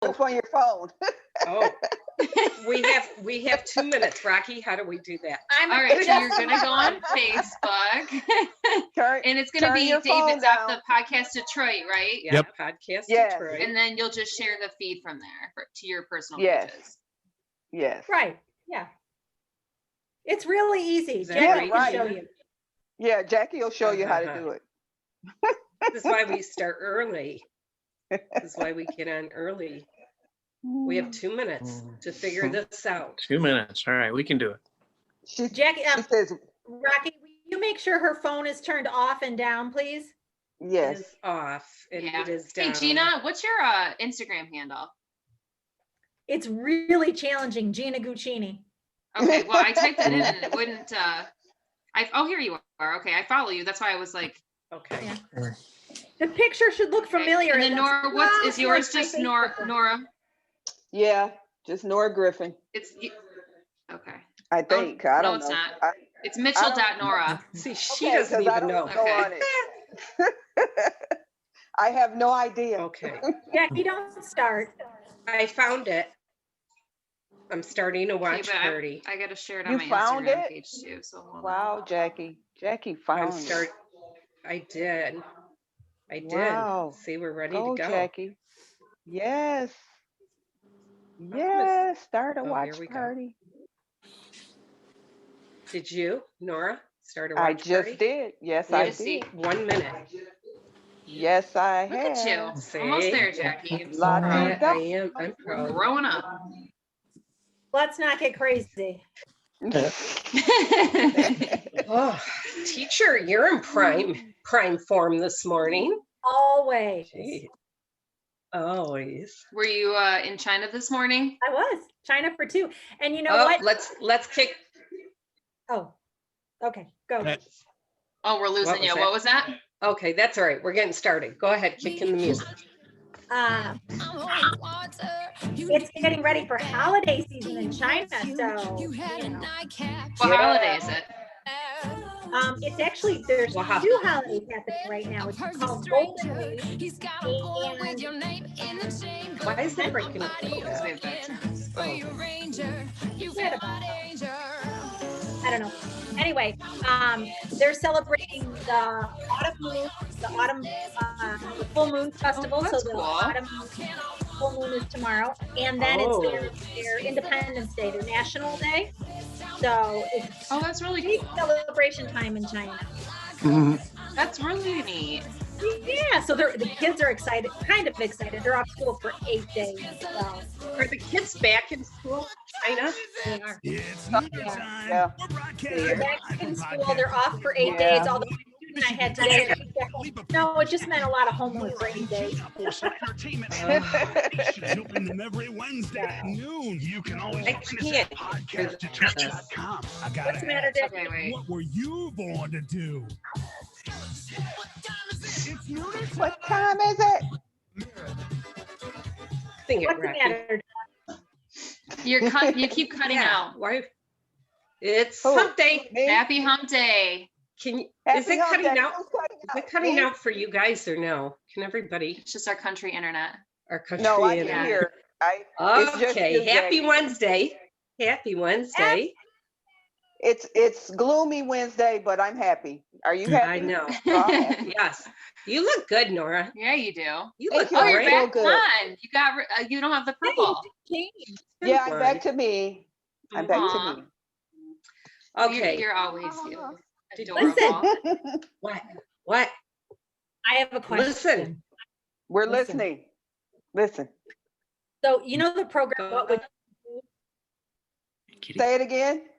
on your phone. Oh, we have 2 minutes. Rocky, how do we do that? All right, so you're gonna go on Facebook, and it's gonna be David's off the Podcast Detroit, right? Yeah, yep. Podcast Detroit. And then you'll just share the feed from there to your personal pages. Yes. Right. Yeah. It's really easy. Jackie can show you. Yeah, Jackie will show you how to do it. This is why we start early. This is why we get on early. We have 2 minutes to figure this out. 2 minutes. All right, we can do it. Jackie, she says, Rocky, will you make sure her phone is turned off and down, please? Yes. It is off and it is down. Hey, Gina, what's your Instagram handle? It's really challenging, Gina Guccini. Okay, well, I typed it in and it wouldn't. Oh, here you are. Okay, I follow you. That's why I was like, okay. Yeah. The picture should look familiar. And then Nora, is yours just Nora? Yeah, just Nora Griffin. It's okay. I think. I don't know. It's not. It's Mitchell.Nora. See, she doesn't even know. On it. I have no idea. Okay. Jackie, don't start. I found it. I'm starting a watch party. I got to share it on my Instagram page too. So wow, Jackie. Jackie found it. I did. Wow. See, we're ready to go. Jackie. Yes. Yes. Start a watch party. Did you, Nora, start a watch party? I just did. Yes, I did. 1 minute. Yes, I have. Look at you. See? Almost there, Jackie. I am. I'm growing up. Let's not get crazy. Oh, teacher, you're in prime form this morning. Always. Gee. Always. Were you in China this morning? I was. China for 2. And you know what? Let's kick. Oh, okay. Go. Oh, we're losing you. What was that? Okay, that's all right. We're getting started. Go ahead, kick in the music. It's getting ready for holiday season in China, so What holiday is it? It's actually there's 2 holidays happening right now. It's called Golden Week. Why is that breaking up? I don't know. Anyway, they're celebrating the autumn the full moon festival. That's so the cool. autumn full moon is tomorrow, and then it's their Independence Day, their National Day. So it's that's really cool. Celebration time in China. That's really neat. Yeah, so the kids are excited, kind of excited. They're off school for 8 days. So. Are the kids back in school in China? They are. It's time. Yeah. They're back in school. They're off for 8 days. Although the student I had today, no, it just meant a lot of homework for 8 days. Every Wednesday at noon. You can always I can't. PodcastDetroit.com. I gotta What's the matter, Dick? Okay, wait. What were you born to do? What time is it? Sing it, What's the Rocky. matter? You keep cutting out. Why? It's hump day. Me? Happy Hump Day. Is it cutting out? Is it cutting Me? out for you guys or no? Can everybody? It's just our country internet. Our country. No, I internet? can hear. It's just Okay. you, Happy Jackie. Wednesday. Happy Wednesday. It's gloomy Wednesday, but I'm happy. Are you happy? I know. I'm happy. Yes. You look good, Nora. Yeah, you do. You Thank look you. Oh, you're great. Real back good. on. You got. You don't have the purple. Yeah, I'm back to me. I'm back Aw. to me. Okay. You're always you. Listen. Adorable. What? I have a question. Listen. We're Listen. listening. Listen. So you know the program. What would Say it again.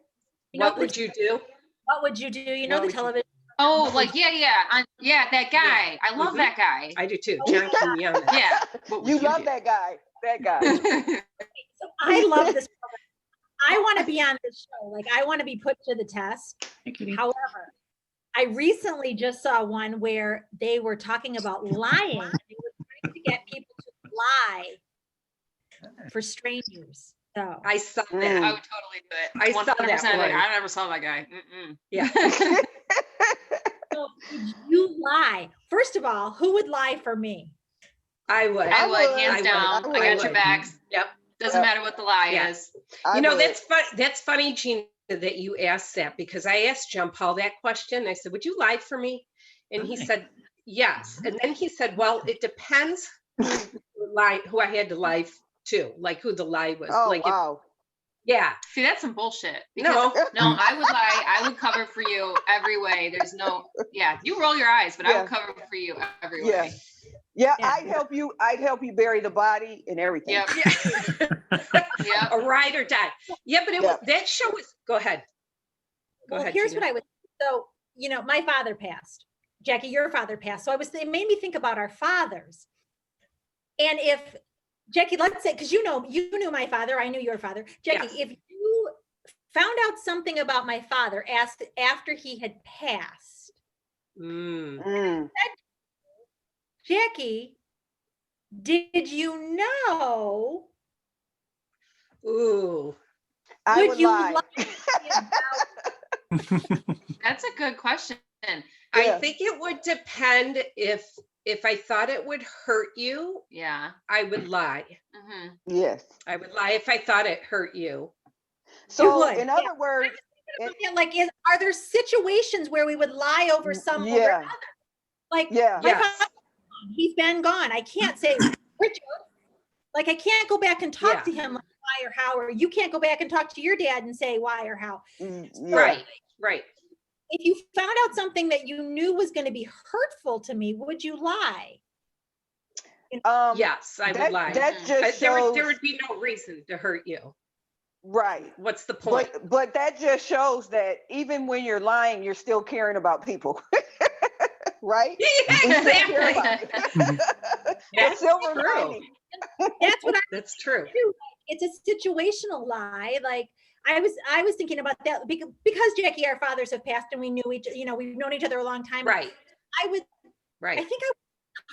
you know What would you do? What would you do? You know What the would you- television. Oh, like that guy. I love that guy. I do too. John Kim Young. Yeah. What would You love do? that guy. That guy. So I love this program. I want to be on this show. Like I want to be put to the test. However, I recently just saw one where they were talking about lying. They were trying to get people to lie for strangers. So I saw I that. would totally do it. I saw that 100%. Like, one. I never saw that guy. Mm-mm. Yeah. would you lie? First of all, who would lie for me? I would. I would, hands I would. down. I got your would. backs. Yep. Doesn't Yep. matter what the lie Yeah. is. You know, that's funny, Gina, that you asked that, because I asked John Paul that question. I said, would you lie for me? And he said, yes. And then he said, well, it depends who I had to lie to, like who the lie was. Oh, like wow. Yeah. See, that's some bullshit. No. No, I would lie. I would cover for you every way. There's no, you roll your eyes, but I would cover for you every way. Yeah, I'd help you bury the body and everything. Yep. Yeah. A ride or die. Yeah, but that show was, go ahead. Well, here's what I would, so, my father passed. Jackie, your father passed. So it made me think about our fathers. And if, Jackie, let's say, because you knew my father, I knew your father. Jackie, if you found out something about my father after he had passed, Jackie, did you know? Ooh. I would lie. That's a good question. I think it would depend if I thought it would hurt you. Yeah. I would lie. Mm-hmm. Yes. I would lie if I thought it hurt you. So in other words, are there situations where we would lie over some over other? Like, my father, he's been gone. I can't say, Richard, like I can't go back and talk to him like why or how, or you can't go back and talk to your dad and say why or how. Right. If you found out something that you knew was going to be hurtful to me, would you lie? Yes, I would lie. That just shows, there would be no reason to hurt you. Right. What's the point? But that just shows that even when you're lying, you're still caring about people. Right? Yeah, exactly. That's true. That's true. It's a situational lie. Like I was thinking about that because Jackie, our fathers have passed and we knew we've known each other a long time. Right.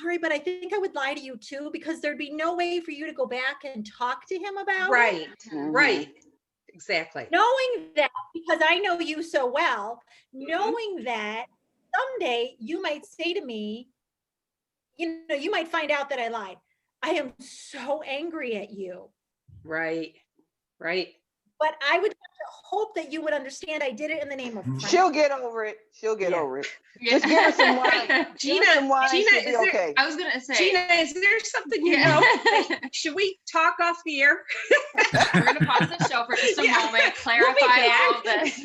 Sorry, but I think I would lie to you too, because there'd be no way for you to go back and talk to him about it. Mm-hmm. Right. Exactly. Knowing that, because I know you so well, knowing that someday you might say to me, you might find out that I lied. I am so angry at you. Right. But I would hope that you would understand I did it in the name of friendship. She'll get over it. Yeah. Just give her some wine. Gina, is there, okay. I was gonna say, Gina, is there something you know? Should we talk off the air? We're gonna pause the show for just a moment, clarify all this.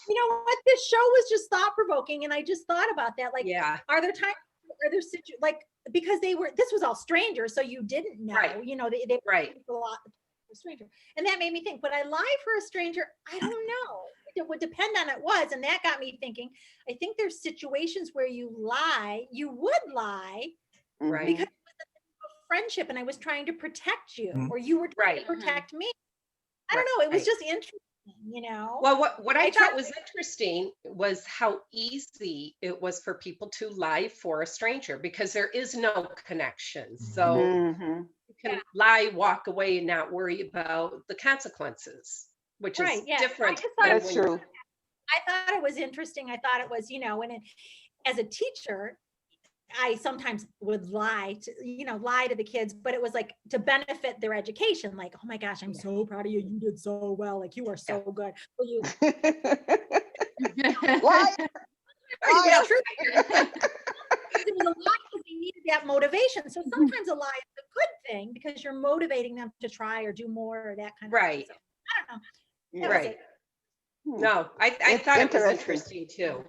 You know what? This show was just thought provoking, and I just thought about that. Like, are there situations because this was all strangers, so you didn't know. Right. They were a lot for a stranger, and that made me think. Would I lie for a stranger? I don't know. It would depend on it was, and that got me thinking. I think there's situations where you would lie, right? Because it was a friendship, and I was trying to protect you, or you were trying to protect me. I don't know. It was just interesting. Well, what I thought was interesting was how easy it was for people to lie for a stranger, because there is no connection. So you can lie, walk away, and not worry about the consequences, which is different. That's true. I thought it was interesting. I thought it was, as a teacher, I sometimes would lie to the kids, but it was like to benefit their education. Like, oh my gosh, I'm so proud of you. You did so well. Like, you are so good. Well, you. Why? It was a lie because they needed that motivation. So sometimes a lie is a good thing because you're motivating them to try or do more or that kind of thing. So, I don't know. Right. No, I thought it was interesting too.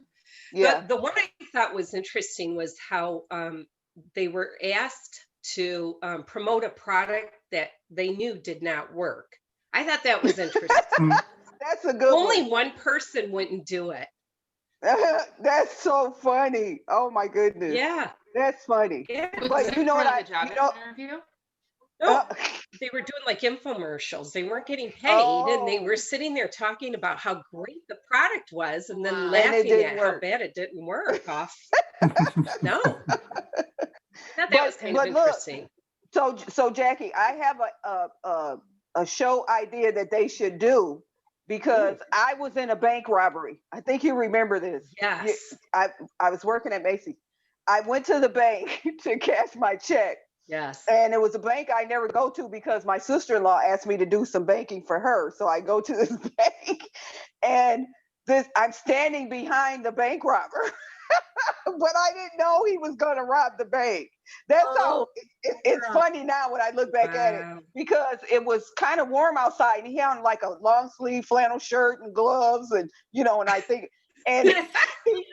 Yeah. The one I thought was interesting was how they were asked to promote a product that they knew did not work. I thought that was interesting. That's a good Only one person wouldn't do it. That's so funny. Oh my goodness. Yeah. That's funny. Yeah. But you know what interview? No, they were doing like infomercials. They weren't getting paid, and they were sitting there talking about how great the product was, and then laughing at how bad it didn't work off. No, that was kind of interesting. So Jackie, I have a show idea that they should do, because I was in a bank robbery. I think you remember this. Yes. I was working at Macy's. I went to the bank to cash my check. Yes. And it was a bank I never go to because my sister-in-law asked me to do some banking for her. So I go to this bank and I'm standing behind the bank robber. But I didn't know he was going to rob the bank. That's how it's funny now when I look back at it, because it was kind of warm outside and he had on like a long sleeve flannel shirt and gloves and, and I think, and he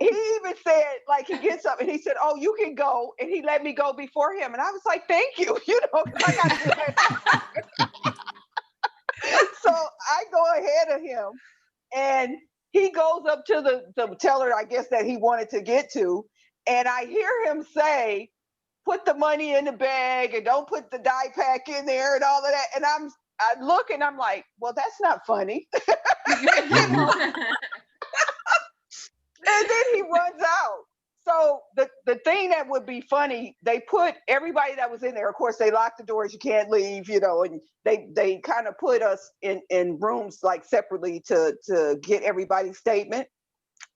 even said, like, he gets up and he said, "Oh, you can go." And he let me go before him. And I was like, "Thank you." 'Cause I got to do that. So I go ahead of him and he goes up to the teller, I guess, that he wanted to get to. And I hear him say, "Put the money in the bag and don't put the die pack in there," and all of that. And I look and I'm like, well, that's not funny. And then he runs out. So the thing that would be funny, they put everybody that was in there, of course, they locked the doors, you can't leave, and they kind of put us in rooms like separately to get everybody's statement.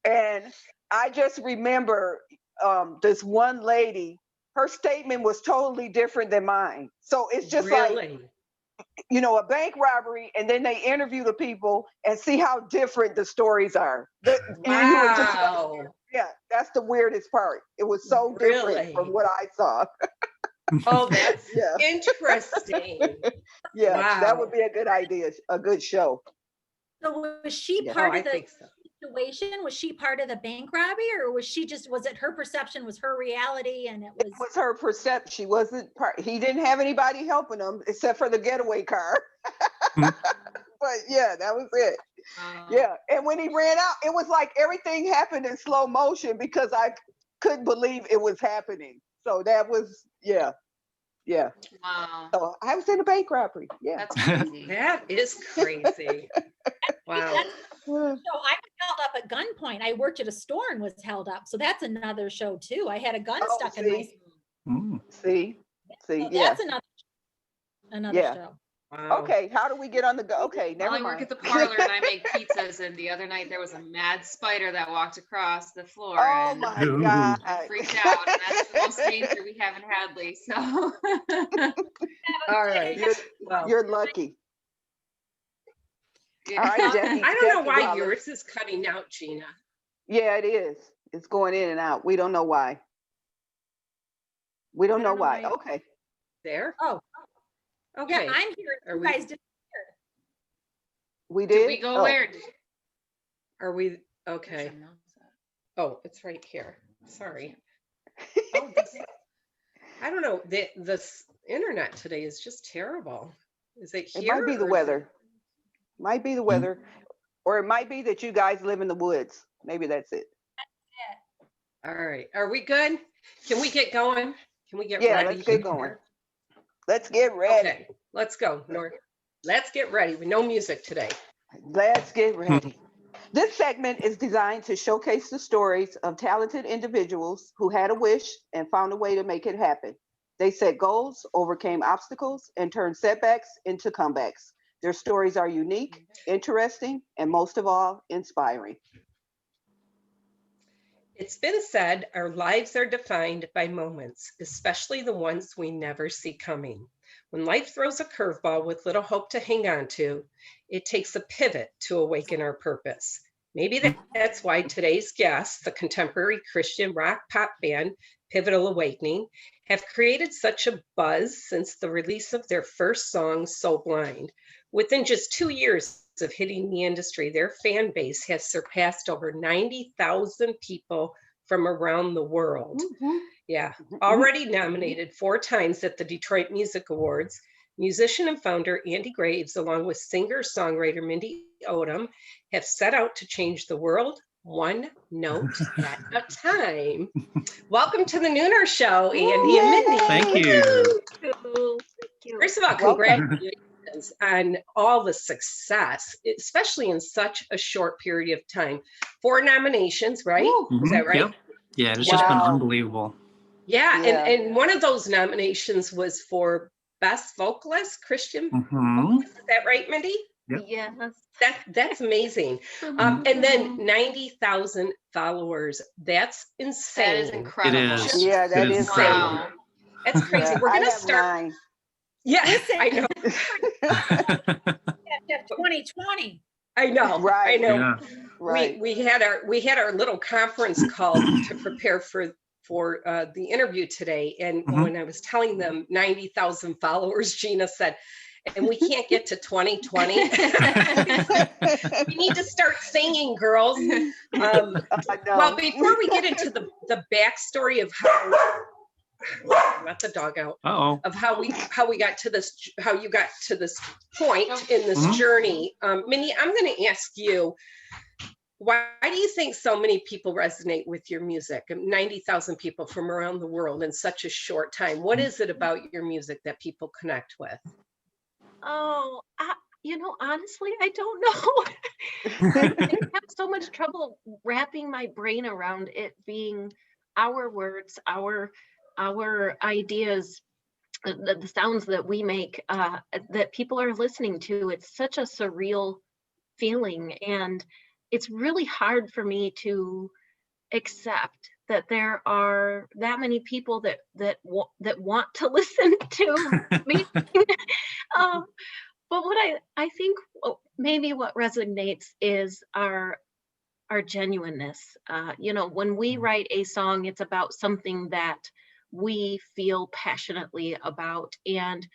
And I just remember this one lady, her statement was totally different than mine. So it's just like, a bank robbery, and then they interview the people and see how different the stories are. Wow. Yeah, that's the weirdest part. It was so different from what I saw. Oh, that's interesting. Yeah, wow. That would be a good idea, a good show. So was she part of the situation? Was she part of the bank robbery, or was it her perception was her reality and it was her perception? She wasn't part. He didn't have anybody helping him except for the getaway car. But yeah, that was it. Yeah, and when he ran out, it was like everything happened in slow motion because I couldn't believe it was happening. So that was, yeah. Wow. So I was in a bank robbery. Yeah. That's crazy. That is crazy. Wow. So I was held up at gunpoint. I worked at a store and was held up. So that's another show too. I had a gun stuck in my. See, so yeah. That's another show. Wow. Okay, how do we get on the go? Okay, never mind. I work at the parlor and I make pizzas, and the other night there was a mad spider that walked across the floor. Oh and my God. I freaked out, and that's the most danger we have in Hadley. So all right. You're lucky. Yeah. All right, Jackie. I don't know why yours is cutting out, Gina. Yeah, it is. It's going in and out. We don't know why. We don't know why. Okay. There? Oh. Okay. Yeah, I'm here. You guys disappeared. We did? Did we go where? Are we okay? Oh, it's right here. Sorry. Oh, I don't know. This internet today is just terrible. Is it here? It might be the weather. Might be the weather. Or it might be that you guys live in the woods. Maybe that's it. All right. Are we good? Can we get going? Can we get ready? Yeah, let's get going. Let's get ready. Okay, let's go, Nora. Let's get ready. With no music today. Let's get ready. This segment is designed to showcase the stories of talented individuals who had a wish and found a way to make it happen. They set goals, overcame obstacles, and turned setbacks into comebacks. Their stories are unique, interesting, and most of all, inspiring. It's been said our lives are defined by moments, especially the ones we never see coming. When life throws a curveball with little hope to hang on to, it takes a pivot to awaken our purpose. Maybe that's why today's guests, the contemporary Christian rock pop band Pivotal Awakening, have created such a buzz since the release of their first song, So Blind. Within just 2 years of hitting the industry, their fan base has surpassed over 90,000 people from around the world. Yeah, already nominated 4 times at the Detroit Music Awards. Musician and founder Andy Graves, along with singer-songwriter Mindy Odom, have set out to change the world one note at a time. Welcome to the Nooner Show, Andy and Mindy. Thank you. First of all, congratulations on all the success, especially in such a short period of time. 4 nominations, right? Is that right? Yep. Yeah, it's just been unbelievable. Yeah, and one of those nominations was for Best Vocalist, Christian vocalist. Is that right, Mindy? Yep. Yes. That's amazing. And then 90,000 followers. That's insane. That is incredible. It is. Yeah, that It is incredible. Wow. That's crazy. Yeah, We're I gonna have start. 9. Yeah, Listen. I know. 2020. I know. I Right. know. Yeah. Right. We had our little conference call to prepare for the interview today, and when I was telling them 90,000 followers, Gina said, and we can't get to 2020. We need to start singing, girls. I know. Well, before we get into the backstory of how, let the dog out, Uh-oh. of how we got to this, how you got to this point in this journey, Minnie, I'm going to ask you, why do you think so many people resonate with your music? 90,000 people from around the world in such a short time. What is it about your music that people connect with? Oh, honestly, I don't know. I have so much trouble wrapping my brain around it being our words, our ideas, the sounds that we make, that people are listening to. It's such a surreal feeling, and it's really hard for me to accept that there are that many people that want to listen to me. But what I think maybe what resonates is our genuineness. When we write a song, it's about something that we feel passionately about, and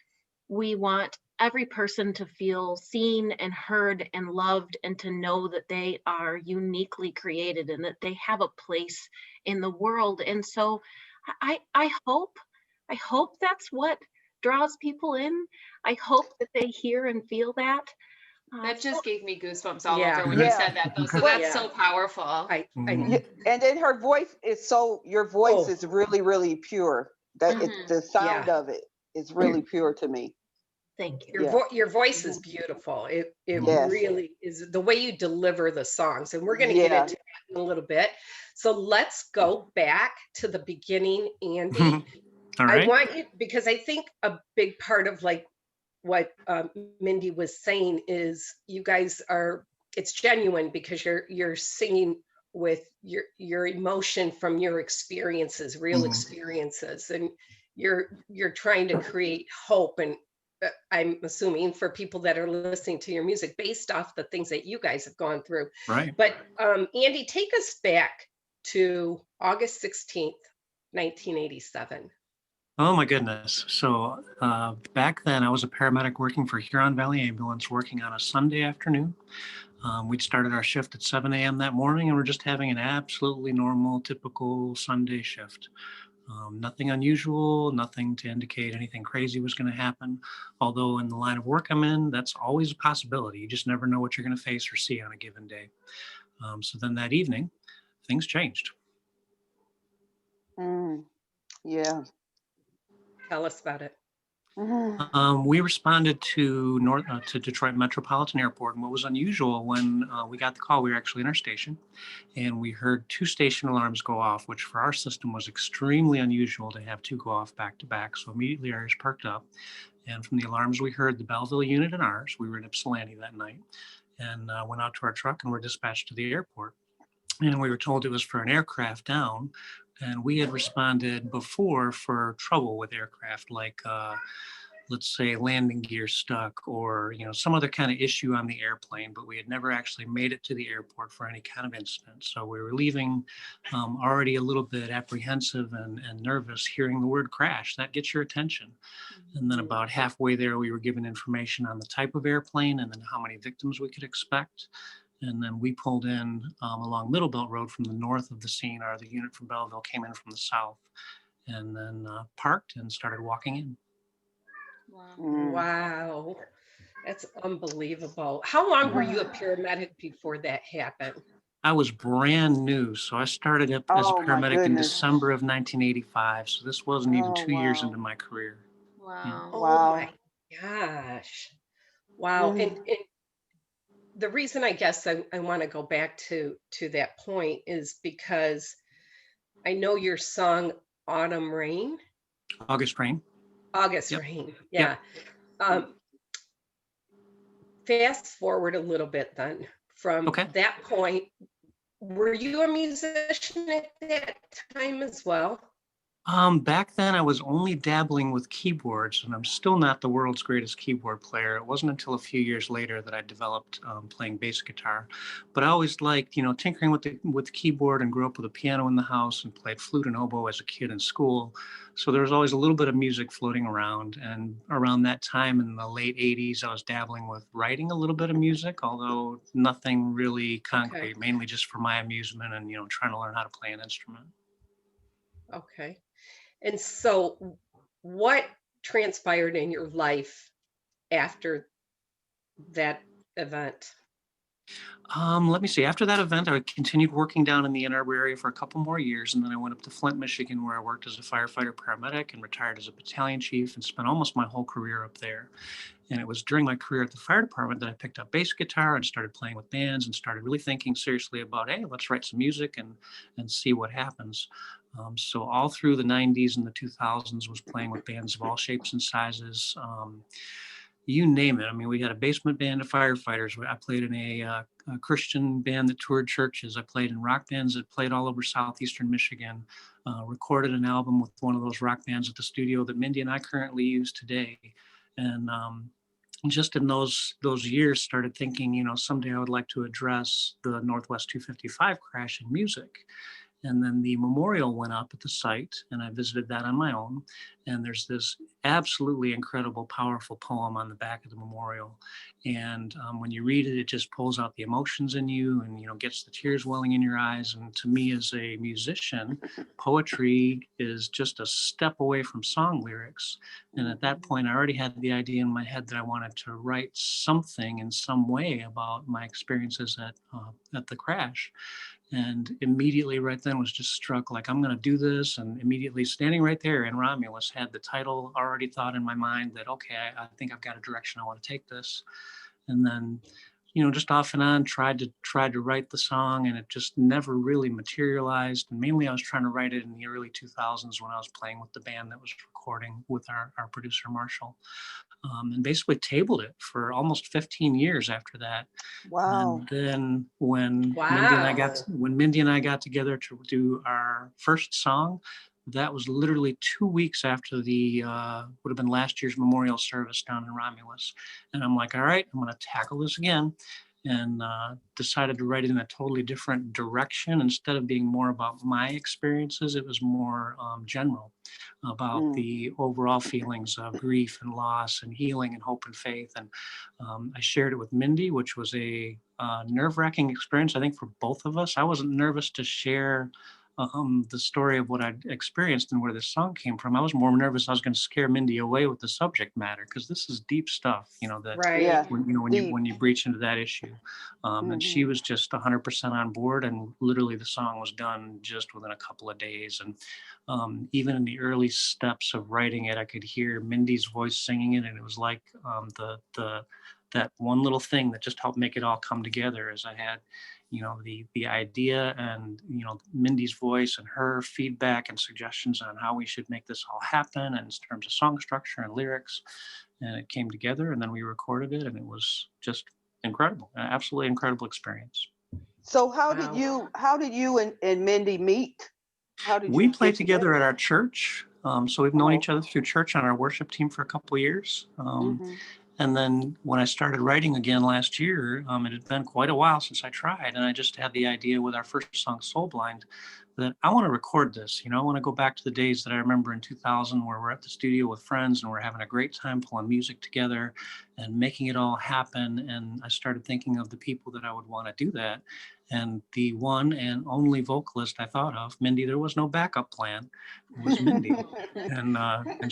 we want every person to feel seen and heard and loved, and to know that they are uniquely created and that they have a place in the world. And so I hope that's what draws people in. I hope that they hear and feel that. That just gave me goosebumps all Yeah. over when you Yeah. said that, though. So Yeah. that's so powerful. I Yeah, and then her voice is your voice Oh. is really, really pure. That it's the sound of it is really pure to me. Thank you. your voice is beautiful. It Yes. really is, the way you deliver the songs, and we're going to get into that in a little bit. So let's go back to the beginning, Andy. All right. I want you, because I think a big part of like what Mindy was saying is you guys are, it's genuine because you're singing with your emotion from your experiences, real experiences, and you're trying to create hope, and I'm assuming for people that are listening to your music based off the things that you guys have gone through. Right. But Andy, take us back to August 16th, 1987. Oh my goodness. So back then I was a paramedic working for Huron Valley Ambulance, working on a Sunday afternoon. We'd started our shift at 7 a.m. that morning, and we're just having an absolutely normal, typical Sunday shift. Nothing unusual, nothing to indicate anything crazy was going to happen. Although in the line of work I'm in, that's always a possibility. You just never know what you're going to face or see on a given day. So then that evening, things changed. Yeah. Tell us about it. We responded to to Detroit Metropolitan Airport, and what was unusual when we got the call, we were actually in our station, and we heard 2 station alarms go off, which for our system was extremely unusual to have 2 go off back to back. So immediately our ears perked up, and from the alarms we heard, the Belleville unit and ours, we were in Ypsilanti that night, and went out to our truck and were dispatched to the airport. And we were told it was for an aircraft down, and we had responded before for trouble with aircraft, like let's say landing gear stuck, or some other kind of issue on the airplane, but we had never actually made it to the airport for any kind of incident. So we were leaving already a little bit apprehensive and nervous. Hearing the word crash, that gets your attention. And then about halfway there, we were given information on the type of airplane and then how many victims we could expect. And then we pulled in along Middle Belt Road from the north of the scene, or the unit from Belleville came in from the south, and then parked and started walking in. Wow, that's unbelievable. How long were you a paramedic before that happened? I was brand new, so I started up as a paramedic in December of 1985. So this wasn't even 2 years into my career. Wow. Oh my gosh. Wow. And the reason I guess I want to go back to that point is because I know your song Autumn Rain. August Rain. August Yep. Rain. Yeah. Yep. fast forward a little bit then. From Okay. that point, were you a musician at that time as well? Back then I was only dabbling with keyboards, and I'm still not the world's greatest keyboard player. It wasn't until a few years later that I developed playing bass guitar. But I always liked, tinkering with the keyboard, and grew up with a piano in the house and played flute and oboe as a kid in school. So there was always a little bit of music floating around. And around that time in the late 80s, I was dabbling with writing a little bit of music, although nothing really Okay. concrete, mainly just for my amusement and, trying to learn how to play an instrument. Okay. And so what transpired in your life after that event? Let me see. After that event, I continued working down in the Ann Arbor area for a couple more years, and then I went up to Flint, Michigan, where I worked as a firefighter paramedic and retired as a battalion chief, and spent almost my whole career up there. And it was during my career at the fire department that I picked up bass guitar and started playing with bands and started really thinking seriously about, hey, let's write some music and see what happens. So all through the 90s and the 2000s was playing with bands of all shapes and sizes. You name it. I mean, we had a basement band of firefighters. I played in a Christian band that toured churches. I played in rock bands that played all over southeastern Michigan. Recorded an album with one of those rock bands at the studio that Mindy and I currently use today. And just in those years, started thinking, someday I would like to address the Northwest 255 crash in music. And then the memorial went up at the site, and I visited that on my own. And there's this absolutely incredible, powerful poem on the back of the memorial. And when you read it, it just pulls out the emotions in you, and gets the tears welling in your eyes. And to me, as a musician, poetry is just a step away from song lyrics. And at that point, I already had the idea in my head that I wanted to write something in some way about my experiences at the crash. And immediately right then was just struck like, I'm going to do this. And immediately standing right there in Romulus, had the title already thought in my mind that, okay, I think I've got a direction I want to take this. And then, just off and on tried to write the song, and it just never really materialized. And mainly I was trying to write it in the early 2000s when I was playing with the band that was recording with our producer, Marshall. And basically tabled it for almost 15 years after that. Wow. And then when Wow. Mindy and I got together to do our first song, that was literally 2 weeks after the would have been last year's memorial service down in Romulus. And I'm like, all right, I'm going to tackle this again. And decided to write it in a totally different direction. Instead of being more about my experiences, it was more general, about the overall feelings of grief and loss and healing and hope and faith. And I shared it with Mindy, which was a nerve-wracking experience, I think, for both of us. I wasn't nervous to share the story of what I'd experienced and where this song came from. I was more nervous I was going to scare Mindy away with the subject matter, because this is deep stuff, that Right. Yeah. when you breach into that issue. And she was just 100% on board, and literally the song was done just within a couple of days. And even in the early steps of writing it, I could hear Mindy's voice singing it, and it was like that one little thing that just helped make it all come together. As I had the idea, and Mindy's voice and her feedback and suggestions on how we should make this all happen, and in terms of song structure and lyrics, and it came together, and then we recorded it, and it was just incredible, an absolutely incredible experience. So how did you and Mindy meet? How did We you played get together at our church, so we've known each other through church on our worship team for a couple of years. And then when I started writing again last year, it had been quite a while since I tried, and I just had the idea with our first song, Soul Blind, that I want to record this. I want to go back to the days that I remember in 2000, where we're at the studio with friends and we're having a great time pulling music together and making it all happen. And I started thinking of the people that I would want to do that. And the one and only vocalist I thought of, Mindy, there was no backup plan, was Mindy. And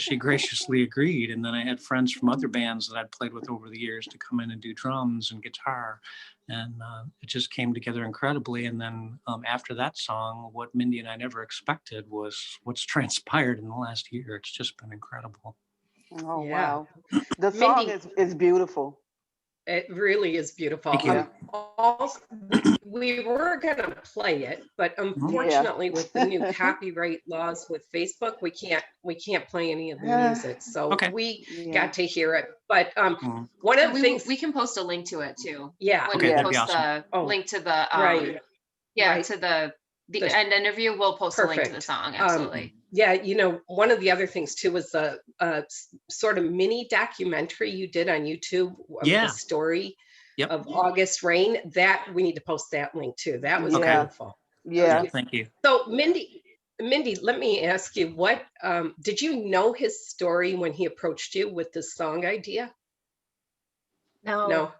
she graciously agreed. And then I had friends from other bands that I'd played with over the years to come in and do drums and guitar. And it just came together incredibly. And then after that song, what Mindy and I never expected was what's transpired in the last year. It's just been incredible. Oh, Yeah. wow. The song Mindy, is beautiful. It really is beautiful. Thank you. Also, we were going to play it, but unfortunately, with the new copyright laws with Facebook, we can't play any of the music. So Okay. we got to hear it. But one of the we, things we can post a link to it too. Yeah. When Okay, we that'd be post awesome. the link to the right. yeah, Right. to the The- end interview, we'll post a link to the Perfect. song. Absolutely. Yeah, one of the other things too was a sort of mini documentary you did on YouTube of Yeah. the story Yep. of August Rain. That we need to post that link too. That was Okay. beautiful. Yeah. Thank you. So Mindy, let me ask you, what did you know his story when he approached you with this song idea? No,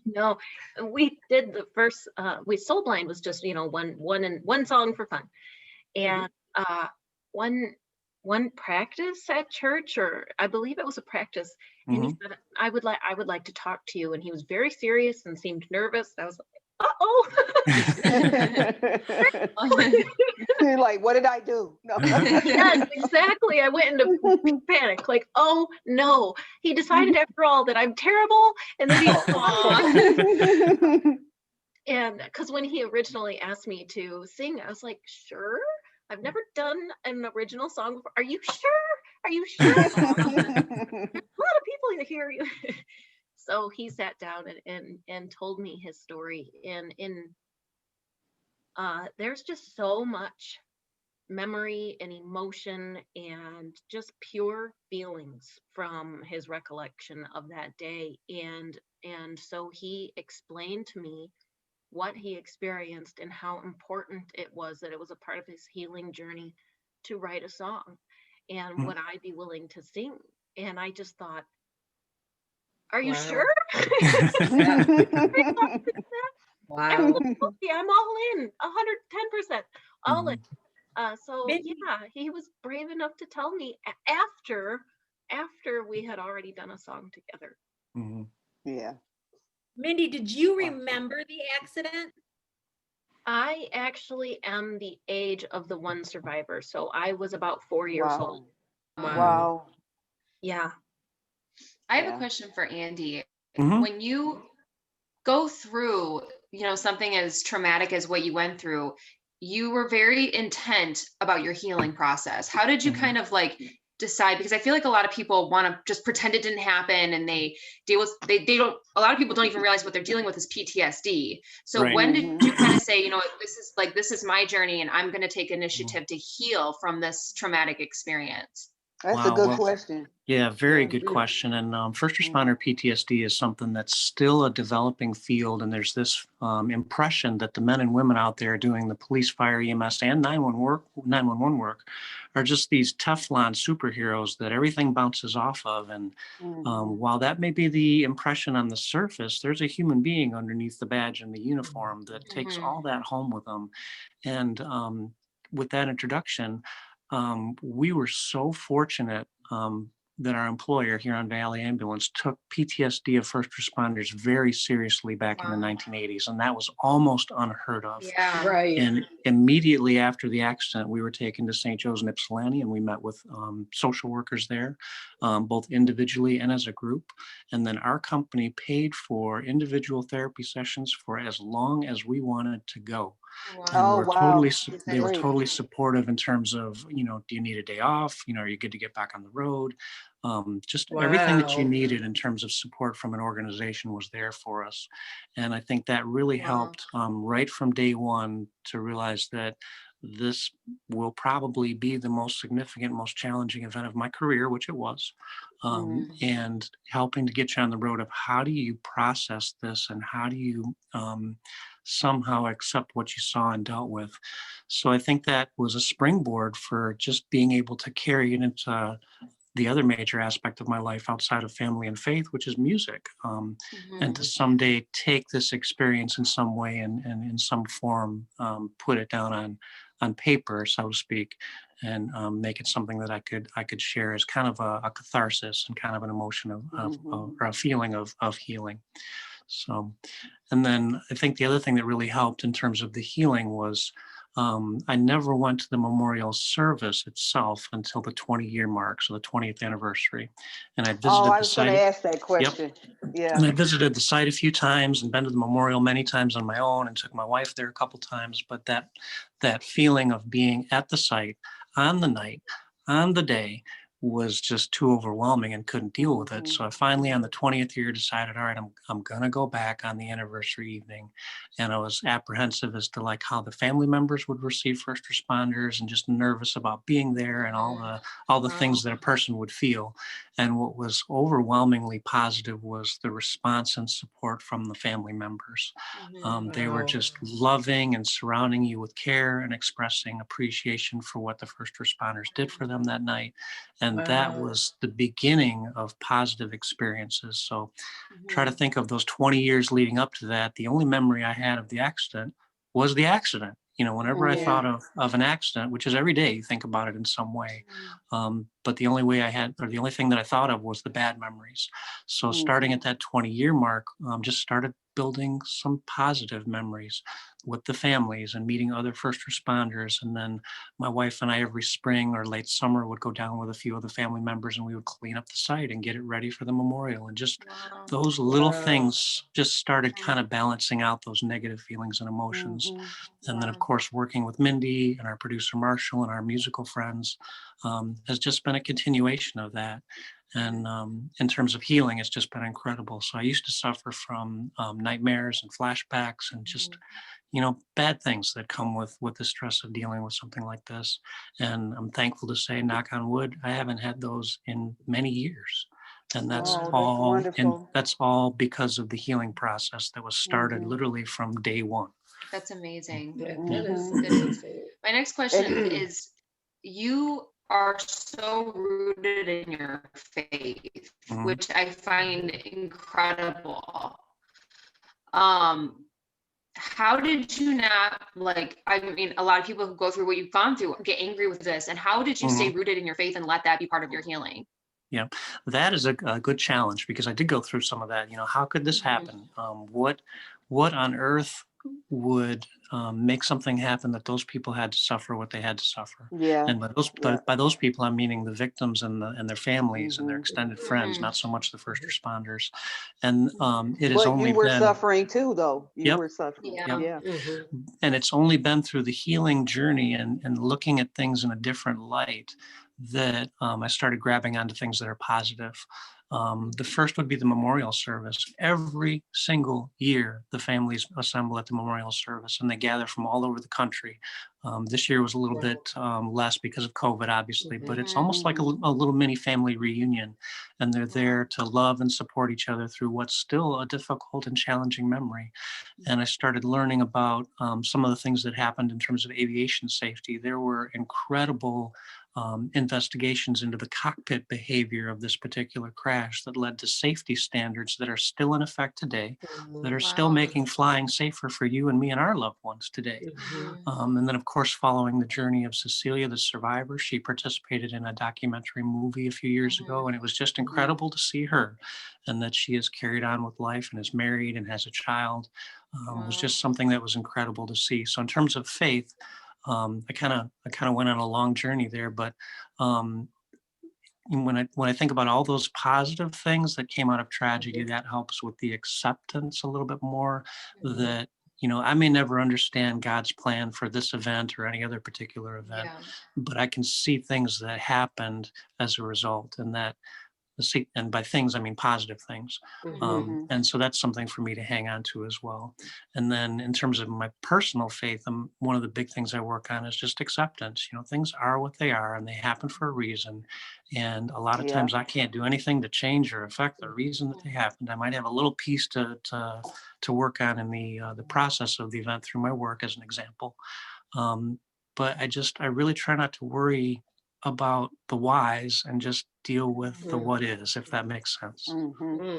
no. We did the first, Soul Blind was just, one song for fun. And one practice at church, or I believe it was a practice, and he said, I would like to talk to you. And he was very serious and seemed nervous. I was like, uh-oh. You're like, what did I do? No. Yes, exactly. I went into panic, like, oh no, he decided after all that I'm terrible. And then and because when he originally asked me to sing, I was like, sure. I've never done an original song before. Are you sure? Are you sure? There's a lot of people here. So he sat down and told me his story. And there's just so much memory and emotion and just pure feelings from his recollection of that day. And so he explained to me what he experienced and how important it was that it was a part of his healing journey to write a song, and would I be willing to sing? And I just thought, are you sure? Wow. I'm all in, 110%, all in. So yeah, he was brave enough to tell me after we had already done a song together. Yeah. Mindy, did you remember the accident? I actually am the age of the one survivor, so I was about 4 years old. Wow. Yeah. I have a question for Andy. Mhm. When you go through, something as traumatic as what you went through, you were very intent about your healing process. How did you kind of decide? Because I feel like a lot of people want to just pretend it didn't happen, and they deal with, they don't, a lot of people don't even realize what they're dealing with is PTSD. So Right. when did you kind of say, this is my journey and I'm going to take initiative to heal from this traumatic experience? That's a good question. Yeah, very good question. And first responder PTSD is something that's still a developing field. And there's this impression that the men and women out there doing the police, fire, EMS, and 911 work are just these Teflon superheroes that everything bounces off of. And while that may be the impression on the surface, there's a human being underneath the badge and the uniform that takes all that home with them. And with that introduction, we were so fortunate that our employer, Huron Valley Ambulance, took PTSD of first responders very seriously back in the 1980s, and that was almost unheard of. Yeah. Right. And immediately after the accident, we were taken to St. Joe's in Ypsilanti, and we met with social workers there, both individually and as a group. And then our company paid for individual therapy sessions for as long as we wanted to go. Wow. And they were totally supportive in terms of, do you need a day off? Are you good to get back on the road? Just everything that you needed in terms of support from an organization was there for us. And I think that really helped right from day one to realize that this will probably be the most significant, most challenging event of my career, which it was. And helping to get you on the road of how do you process this and how do you somehow accept what you saw and dealt with. So I think that was a springboard for just being able to carry it into the other major aspect of my life outside of family and faith, which is music, and to someday take this experience in some way and in some form, put it down on paper, so to speak, and make it something that I could share as kind of a catharsis and kind of an emotion of or a feeling of healing. So, and then I think the other thing that really helped in terms of the healing was I never went to the memorial service itself until the 20-year mark, so the 20th anniversary. And I Oh, visited I the was going to site. ask that question. Yeah. And I visited the site a few times and been to the memorial many times on my own and took my wife there a couple times. But that feeling of being at the site on the night, on the day, was just too overwhelming and couldn't deal with it. So I finally, on the 20th year, decided, all right, I'm gonna go back on the anniversary evening. And I was apprehensive as to like how the family members would receive first responders, and just nervous about being there and all the things that a person would feel. And what was overwhelmingly positive was the response and support from the family members. They were Wow. just loving and surrounding you with care and expressing appreciation for what the first responders did for them that night. And that Wow. was the beginning of positive experiences. So try to think of those 20 years leading up to that. The only memory I had of the accident was the accident. Whenever I thought of an accident, which is every day, you think about it in some way. But the only way I had, or the only thing that I thought of, was the bad memories. So starting at that 20-year mark, just started building some positive memories with the families and meeting other first responders. And then my wife and I, every spring or late summer, would go down with a few of the family members, and we would clean up the site and get it ready for the memorial. And just those little things just started kind of balancing out those negative feelings and emotions. And then, of course, working with Mindy and our producer Marshall and our musical friends has just been a continuation of that. And in terms of healing, it's just been incredible. So I used to suffer from nightmares and flashbacks and just, bad things that come with the stress of dealing with something like this. And I'm thankful to say, knock on wood, I haven't had those in many years. And that's wonderful. that's all because of the healing process that was started literally from day one. That's amazing. That is amazing. My next question is, you are so rooted in your faith, which I find incredible. How did you not, a lot of people who go through what you've gone through get angry with this, and how did you stay rooted in your faith and let that be part of your healing? Yeah, that is a good challenge, because I did go through some of that. How could this happen? What on earth would make something happen that those people had to suffer what they had to suffer? Yeah. And by those people, I'm meaning the victims and their families and their extended friends, not so much the first responders. And it has only you were been suffering too, though. You were suffering. Yeah. And it's only been through the healing journey and looking at things in a different light that I started grabbing onto things that are positive. The first would be the memorial service. Every single year, the families assemble at the memorial service, and they gather from all over the country. This year was a little bit less because of COVID, obviously, but it's almost like a little mini family reunion. And they're there to love and support each other through what's still a difficult and challenging memory. And I started learning about some of the things that happened in terms of aviation safety. There were incredible investigations into the cockpit behavior of this particular crash that led to safety standards that are still in effect today, that are still making flying safer for you and me and our loved ones today. And then, of course, following the journey of Cecilia, the survivor, she participated in a documentary movie a few years ago, and it was just incredible to see her, and that she has carried on with life and is married and has a child. Was just something that was incredible to see. So in terms of faith, I kind of went on a long journey there, but when I think about all those positive things that came out of tragedy, that helps with the acceptance a little bit more. That I may never understand God's plan for this event or any other particular event, but I can see things that happened as a result, and by things I mean positive things. And so that's something for me to hang on to as well. And then in terms of my personal faith, one of the big things I work on is just acceptance. Things are what they are, and they happen for a reason. And a lot of times I can't do anything to change or affect the reason that they happened. I might have a little piece to work on in the process of the event through my work, as an example. But I really try not to worry about the whys and just deal with the what is, if that makes sense.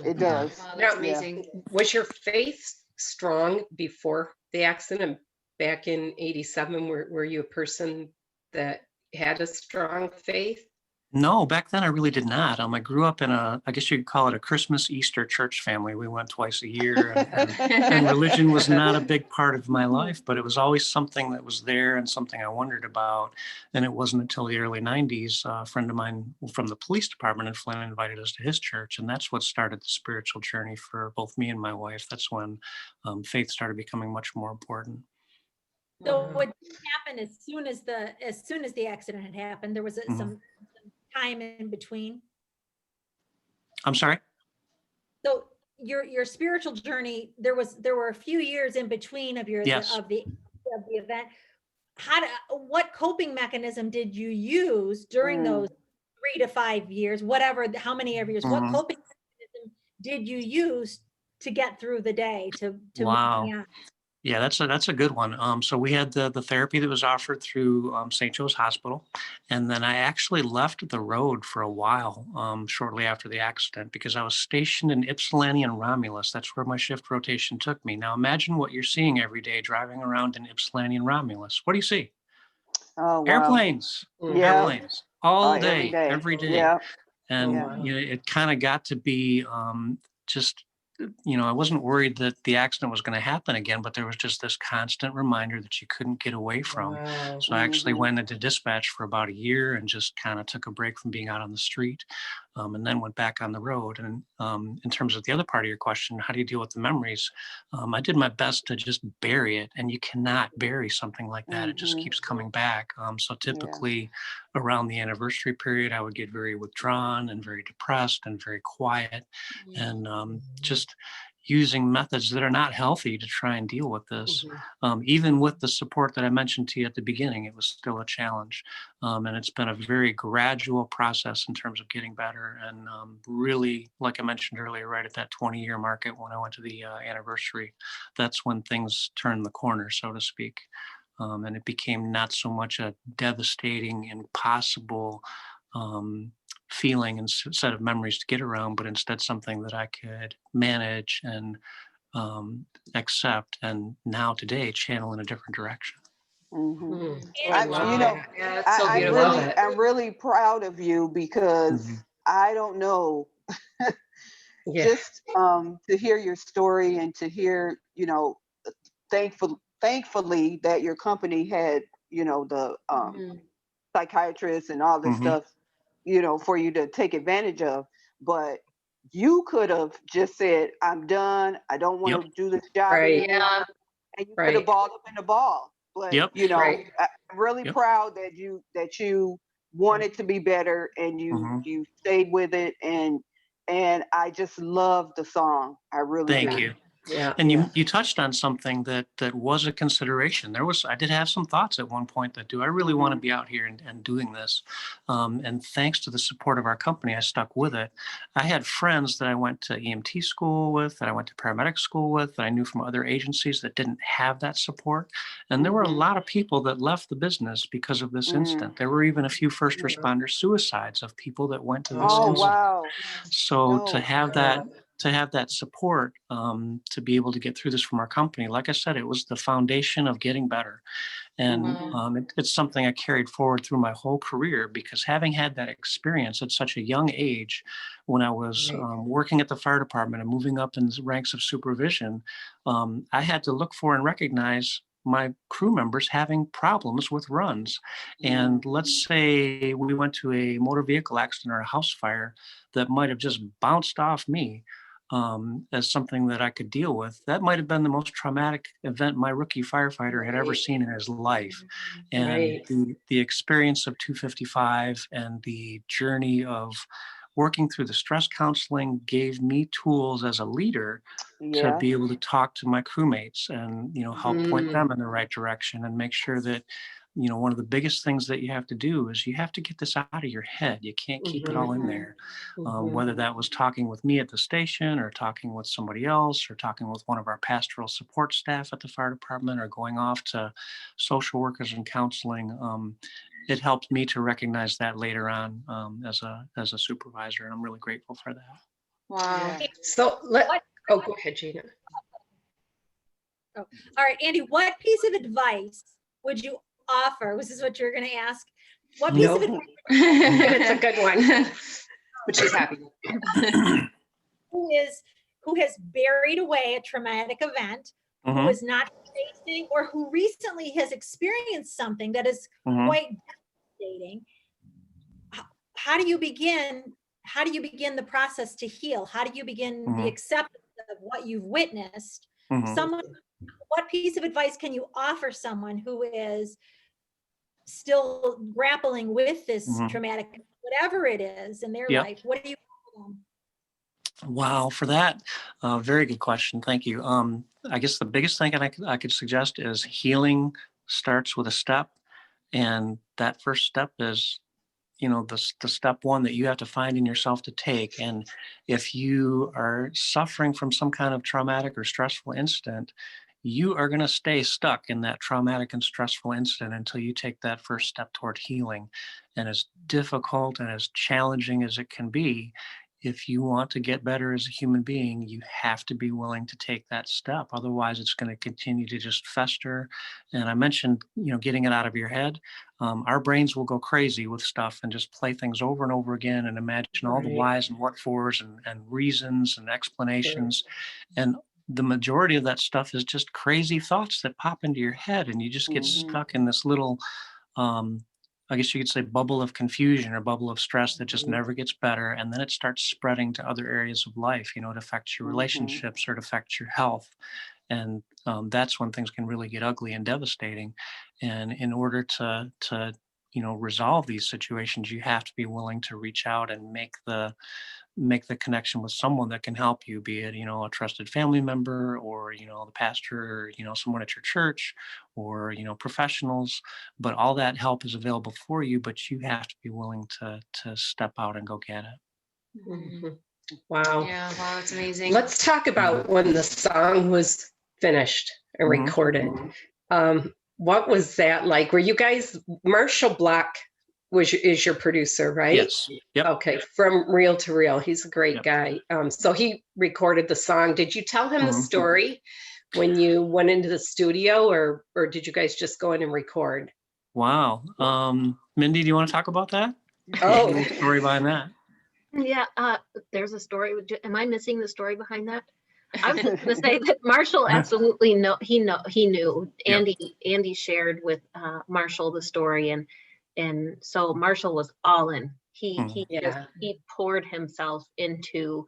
It does. Oh, that's amazing. Was your faith strong before the accident back in '87? Were you a person that had a strong faith? No, back then I really did not. I grew up in I guess you could call it a Christmas, Easter church family. We went twice a year, and religion was not a big part of my life, but it was always something that was there and something I wondered about. And it wasn't until the early 90s, a friend of mine from the police department in Flint invited us to his church. And that's what started the spiritual journey for both me and my wife. That's when faith started becoming much more important. So what happened as soon as the accident had happened, there was some time in between. I'm sorry? So your spiritual journey, there were a few years in between of Yes. of the event. What coping mechanism did you use during those 3 to 5 years, whatever, how many of years, what coping mechanism did you use to get through the day to Wow. Yeah, that's a good one. So we had the therapy that was offered through St. Joe's Hospital, and then I actually left the road for a while shortly after the accident because I was stationed in Ypsilanti and Romulus. That's where my shift rotation took me. Now imagine what you're seeing every day driving around in Ypsilanti and Romulus. What do you see? Oh, wow. Airplanes, Yeah. airplanes all Every day, day. every day. Yeah. And it kind of got to be just I wasn't worried that the accident was going to happen again, but there was just this constant reminder that you couldn't get away from. Wow. So I actually went into dispatch for about a year and just kind of took a break from being out on the street, and then went back on the road. And in terms of the other part of your question, how do you deal with the memories? I did my best to just bury it, and you cannot bury something like that. It just keeps coming back. So typically around the anniversary period, I would get very withdrawn and very depressed and very quiet, and just using methods that are not healthy to try and deal with this. Even with the support that I mentioned to you at the beginning, it was still a challenge. And it's been a very gradual process in terms of getting better. And really, like I mentioned earlier, right at that 20-year mark when I went to the anniversary, that's when things turned the corner, so to speak. And it became not so much a devastating, impossible feeling and set of memories to get around, but instead something that I could manage and accept, and now today channel in a different direction. I'm really proud of you because I don't know, just to hear your story and to hear, thankfully that your company had, the psychiatrists and all this stuff, for you to take advantage of. But you could have just said, I'm done. I don't want to do this job anymore. And you could have balled up in the ball. But I'm really proud that you wanted to be better and you stayed with it, and I just love the song. I really Thank do. you. And you touched on something that was a consideration. I did have some thoughts at one point that, do I really want to be out here and doing this? And thanks to the support of our company, I stuck with it. I had friends that I went to EMT school with, that I went to paramedic school with, that I knew from other agencies that didn't have that support. And there were a lot of people that left the business because of this incident. There were even a few first responder suicides of people that went to this incident. Wow. So to have that support, to be able to get through this from our company, like I said, it was the foundation of getting better. And it's something I carried forward through my whole career, because having had that experience at such a young age, when I was working at the fire department and moving up in the ranks of supervision, I had to look for and recognize my crew members having problems with runs. And let's say we went to a motor vehicle accident or a house fire that might have just bounced off me as something that I could deal with. That might have been the most traumatic event my rookie firefighter had ever seen in his life. And the experience of 255 and the journey of working through the stress counseling gave me tools as a leader to be able to talk to my crewmates and, help point them in the right direction and make sure that, one of the biggest things that you have to do is you have to get this out of your head. You can't keep it all in there. Whether that was talking with me at the station or talking with somebody else or talking with one of our pastoral support staff at the fire department or going off to social workers and counseling, it helped me to recognize that later on as a supervisor. And I'm really grateful for that. Wow. So go ahead, Gina. All right, Andy, what piece of advice would you offer? This is what you're going to ask What piece of Nope. advice It's a good one. But she's happy. who has buried away a traumatic event, who is not facing, or who recently has experienced something that is quite devastating? How do you begin? How do you begin the process to heal? How do you begin the acceptance of what you've witnessed? Someone, what piece of advice can you offer someone who is still grappling with this traumatic, whatever it is in their life? What do you tell them? Wow, for that, very good question. Thank you. I guess the biggest thing I could suggest is healing starts with a step, and that first step is, the step one that you have to find in yourself to take. And if you are suffering from some kind of traumatic or stressful incident, you are going to stay stuck in that traumatic and stressful incident until you take that first step toward healing. And as difficult and as challenging as it can be, if you want to get better as a human being, you have to be willing to take that step. Otherwise, it's going to continue to just fester. And I mentioned, getting it out of your head. Our brains will go crazy with stuff and just play things over and over again and imagine all the whys and what fors and reasons and explanations. And the majority of that stuff is just crazy thoughts that pop into your head, and you just get stuck in this little, I guess you could say, bubble of confusion or bubble of stress that just never gets better. And then it starts spreading to other areas of life. It affects your relationships, or it affects your health. And that's when things can really get ugly and devastating. And in order to resolve these situations, you have to be willing to reach out and make the connection with someone that can help you, be it, a trusted family member, or, the pastor, or, someone at your church, or, professionals. But all that help is available for you, but you have to be willing to step out and go get it. Wow. Yeah, wow, that's amazing. Let's talk about when the song was finished and recorded. What was that like? Were you guys, Marshall Block is your producer, right? Yes. Yep. Okay. From Reel to Reel. He's a great guy. So he recorded the song. Did you tell him the story when you went into the studio, or did you guys just go in and record? Wow. Mindy, do you want to talk about that? Oh, the story behind that. Yeah, there's a story. Am I missing the story behind that? I was just going to say that Marshall absolutely he knew. Andy shared with Marshall the story, and so Marshall was all in. He poured himself into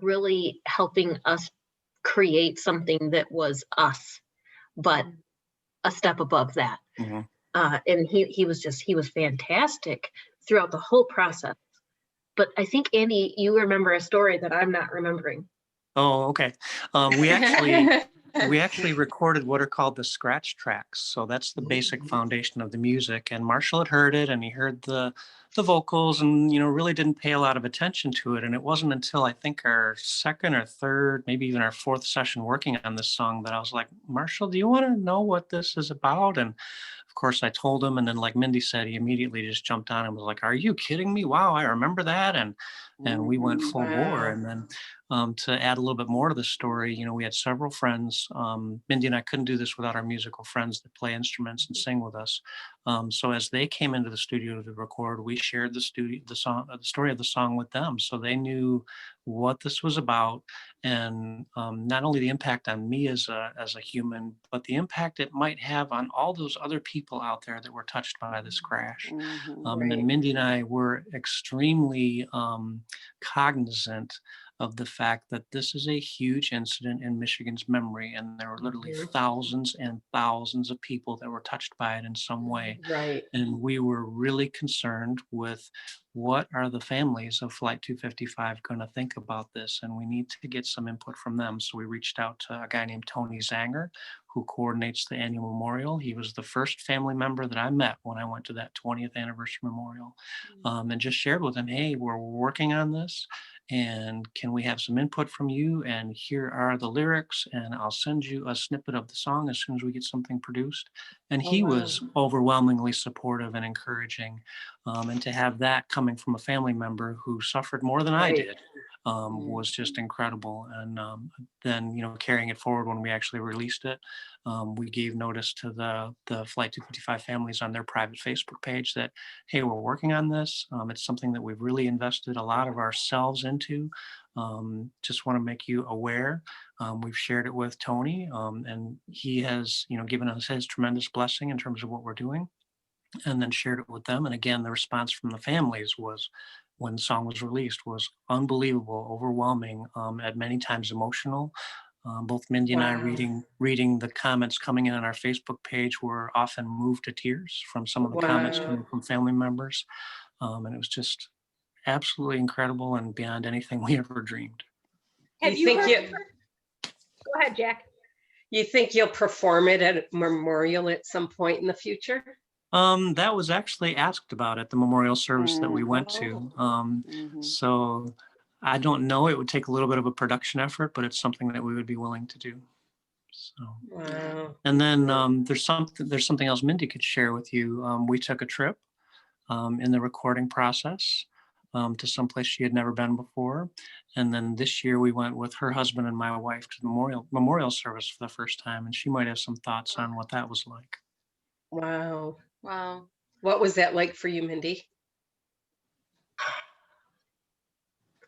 really helping us create something that was us, but a step above that. And he was fantastic throughout the whole process. But I think, Andy, you remember a story that I'm not remembering. Oh, okay. We actually recorded what are called the scratch tracks. So that's the basic foundation of the music. And Marshall had heard it, and he heard the vocals, and really didn't pay a lot of attention to it. And it wasn't until I think our second or third, maybe even our fourth session working on this song, that I was like, Marshall, do you want to know what this is about? And of course I told him, and then, like Mindy said, he immediately just jumped on and was like, are you kidding me? Wow, I remember that. And we went full bore. And then to add a little bit more to the story, we had several friends. Mindy and I couldn't do this without our musical friends that play instruments and sing with us. So as they came into the studio to record, we shared the story of the song with them, so they knew what this was about, and not only the impact on me as a human, but the impact it might have on all those other people out there that were touched by this crash. And then Mindy and I were extremely cognizant of the fact that this is a huge incident in Michigan's memory, and there were literally thousands and thousands of people that were touched by it in some way. Right. And we were really concerned with what are the families of Flight 255 going to think about this, and we need to get some input from them. So we reached out to a guy named Tony Zanger, who coordinates the annual memorial. He was the first family member that I met when I went to that 20th anniversary memorial, and just shared with him, hey, we're working on this, and can we have some input from you? And here are the lyrics, and I'll send you a snippet of the song as soon as we get something produced. And he was overwhelmingly supportive and encouraging. And to have that coming from a family member who suffered more than I did, was just incredible. And then, carrying it forward when we actually released it, we gave notice to the Flight 255 families on their private Facebook page that, hey, we're working on this. It's something that we've really invested a lot of ourselves into. Just want to make you aware. We've shared it with Tony, and he has, given us his tremendous blessing in terms of what we're doing, and then shared it with them. And again, the response from the families was, when the song was released, was unbelievable, overwhelming, at many times emotional. Both Mindy and I, reading the comments coming in on our Facebook page, were often moved to tears from some of the comments coming from family members. And it was just absolutely incredible and beyond anything we ever dreamed. Have you heard? Go ahead, Jack. You think you'll perform it at a memorial at some point in the future? That was actually asked about at the memorial service that we went to. So I don't know. It would take a little bit of a production effort, but it's something that we would be willing to do. So, and then there's something else Mindy could share with you. We took a trip in the recording process to someplace she had never been before, and then this year we went with her husband and my wife to the memorial service for the first time, and she might have some thoughts on what that was like. Wow. Wow. What was that like for you, Mindy?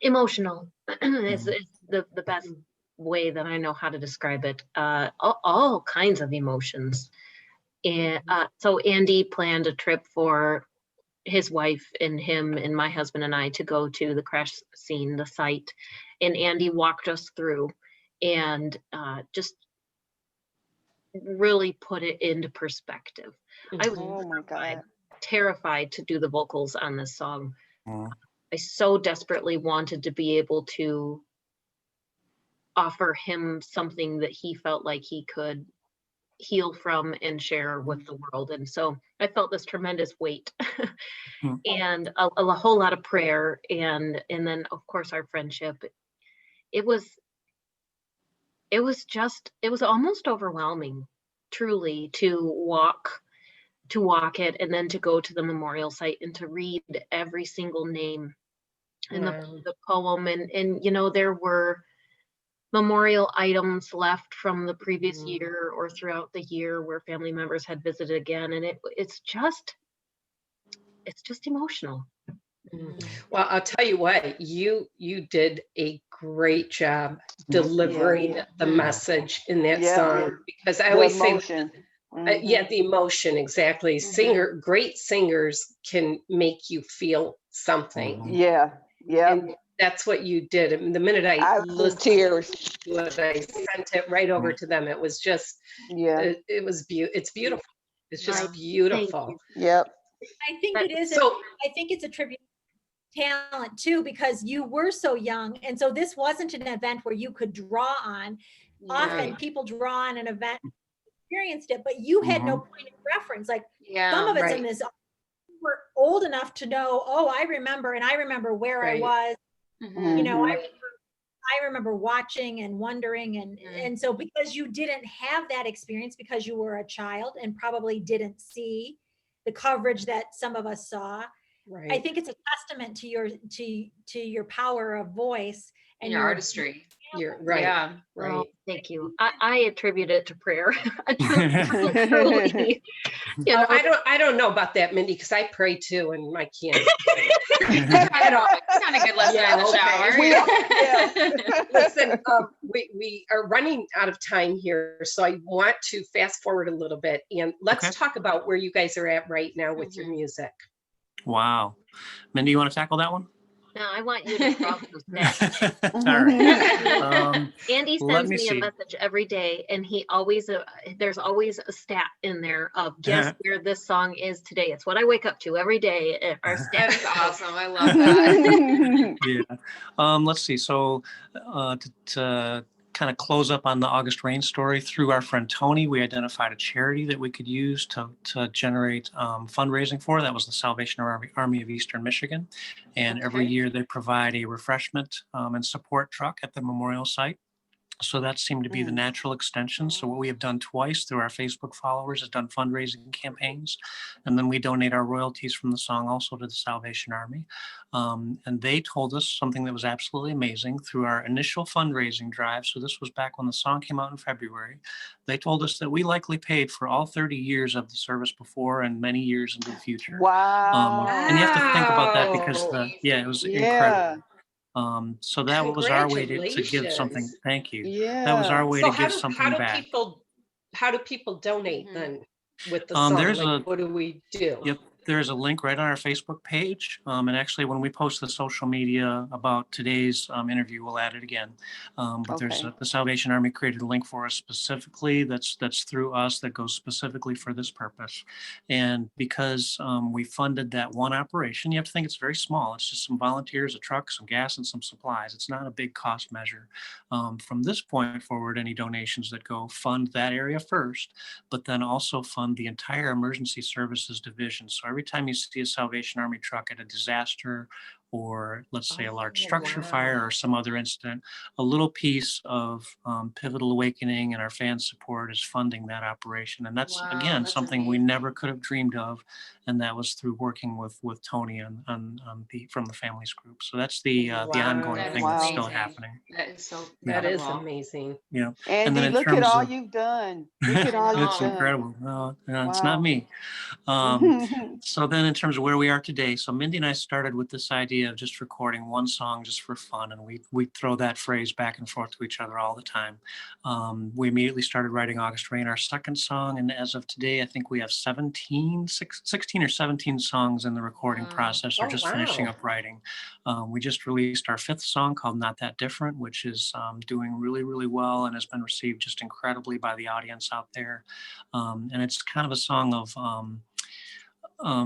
Emotional is the best way that I know how to describe it. All kinds of emotions. And so Andy planned a trip for his wife and him and my husband and I to go to the crash scene, the site, and Andy walked us through and just really put it into perspective. I was terrified to do the vocals on this song. I so desperately wanted to be able to offer him something that he felt like he could heal from and share with the world. And so I felt this tremendous weight and a whole lot of prayer. And then of course our friendship, it was almost overwhelming, truly, to walk it and then to go to the memorial site and to read every single name in the poem. And there were memorial items left from the previous year or throughout the year where family members had visited again. And it's just emotional. Well, I'll tell you what, you did a great job delivering the message in that song, because I always say, the emotion, exactly. Great singers can make you feel something. And that's what you did. And the minute I listened tears to it, I sent it right over to them. It was just, it's beautiful. It's just beautiful. Yep. I think it is. I think it's a tribute to talent too, because you were so young. And so this wasn't an event where you could draw on. Often people draw on an event, experienced it, but you had no point of reference. Like some of it's in this, you were old enough to know, I remember where I was. I remember watching and wondering and so because you didn't have that experience, because you were a child and probably didn't see the coverage that some of us saw. I think it's a testament to your power of voice and your artistry. You're right. Yeah. Right. Oh, thank you. I attribute it to prayer. Truly. I don't know about that, Mindy, because I pray too, and I can't. It's not a good lesson in the shower. Listen, we are running out of time here, so I want to fast forward a little bit, and let's talk about where you guys are at right now with your music. Wow. Mindy, you want to tackle that one? No, I want you to drop those stats. All right. Andy sends me a message every day, and he always there's always a stat in there of guess where this song is today. It's what I wake up to every day. Our stat is awesome. I love that. Yeah. Let's see. So to kind of close up on the August Rain story, through our friend Tony, we identified a charity that we could use to generate fundraising for. That was the Salvation Army of Eastern Michigan. And every year they provide a refreshment and support truck at the memorial site. So that seemed to be the natural extension. So what we have done twice through our Facebook followers is done fundraising campaigns. And then we donate our royalties from the song also to the Salvation Army. And they told us something that was absolutely amazing through our initial fundraising drive. So this was back when the song came out in February. They told us that we likely paid for all 30 years of the service before and many years into the future. Wow. And you have to think about that because it was incredible. So that was our way to give something. Thank you. Yeah. That was our way So to give something back. How do people donate then with the song? There's what do we do? Yep. There's a link right on our Facebook page. And actually, when we post the social media about today's interview, we'll add it again. But there's the Salvation Army created a link for us specifically that's through us that goes specifically for this purpose. And because we funded that one operation, you have to think it's very small. It's just some volunteers, a truck, some gas, and some supplies. It's not a big cost measure. From this point forward, any donations that go fund that area first, but then also fund the entire emergency services division. So every time you see a Salvation Army truck at a disaster, or let's say a large structure fire or some other incident, a little piece of Pivotal Awakening and our fan support is funding that operation. And that's again something amazing. We never could have dreamed of, and that was through working with Tony from the families group. So that's the ongoing thing that's still happening. That is so that is amazing. Yeah. Andy, and look at all you've done. Look at all you've it's done. incredible. No, it's not me. So then in terms of where we are today, so Mindy and I started with this idea of just recording one song just for fun. And we throw that phrase back and forth to each other all the time. We immediately started writing August Rain, our second song. And as of today, I think we have 16 or 17 songs in the recording process. We're just finishing up writing. We just released our fifth song called Not That Different, which is doing really, really well and has been received just incredibly by the audience out there. And it's kind of a song of